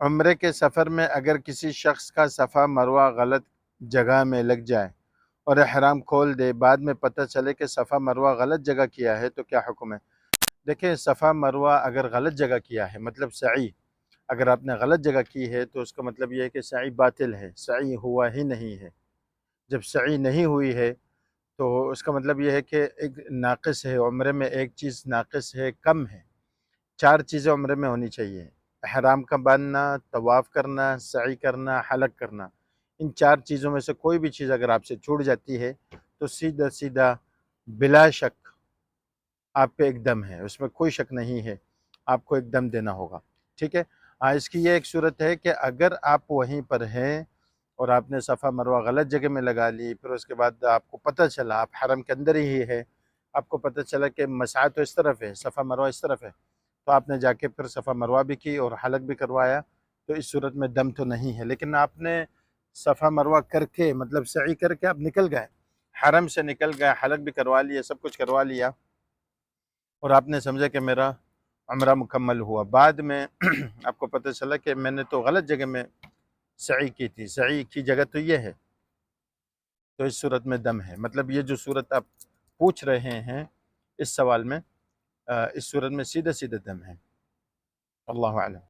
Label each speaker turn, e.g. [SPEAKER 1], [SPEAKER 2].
[SPEAKER 1] عمرے کے سفر میں اگر کسی شخص کا صفا مروہ غلط جگہ میں لگ جائے اور احرام کھول دے، بعد میں پتہ چلے کہ صفا مروہ غلط جگہ کیا ہے تو کیا حکم ہے؟ دیکھیں، صفا مروہ اگر غلط جگہ کیا ہے، مطلب سعی اگر آپ نے غلط جگہ کی ہے تو اس کا مطلب یہ ہے کہ سعی باطل ہے، سعی ہوا ہی نہیں ہے۔ جب سعی نہیں ہوئی ہے تو اس کا مطلب یہ ہے کہ ایک ناقص ہے، عمرے میں ایک چیز ناقص ہے، کم ہے۔ 4 چیزیں عمرے میں ہونی چاہیے: احرام کا باندھنا، طواف کرنا، سعی کرنا، حلق کرنا۔ ان 4 چیزوں میں سے کوئی بھی چیز اگر آپ سے چھوٹ جاتی ہے تو سیدھا سیدھا بلا شک آپ پہ ایک دم ہے، اس میں کوئی شک نہیں ہے، آپ کو ایک دم دینا ہوگا، ٹھیک ہے۔ اس کی یہ ایک صورت ہے کہ اگر آپ وہیں پر ہیں اور آپ نے صفا مروہ غلط جگہ میں لگا لی، پھر اس کے بعد آپ کو پتہ چلا، آپ حرم کے اندر ہی ہے، آپ کو پتہ چلا کہ مسعی تو اس طرف ہے، صفا مروہ اس طرف ہے، تو آپ نے جا کے پھر صفا مروہ بھی کی اور حلق بھی کروایا، تو اس صورت میں دم تو نہیں ہے۔ لیکن آپ نے صفا مروہ کر کے، مطلب سعی کر کے آپ نکل گئے، حرم سے نکل گئے، حلق بھی کروا لیا، سب کچھ کروا لیا، اور آپ نے سمجھا کہ میرا عمرہ مکمل ہوا۔ بعد میں آپ کو پتہ چلا کہ میں نے تو غلط جگہ میں سعی کی تھی، سعی کی جگہ تو یہ ہے، تو اس صورت میں دم ہے۔ مطلب یہ جو صورت آپ پوچھ رہے ہیں اس سوال میں، اس صورت میں سیدھا سیدھا دم ہے۔ اللہ اعلم۔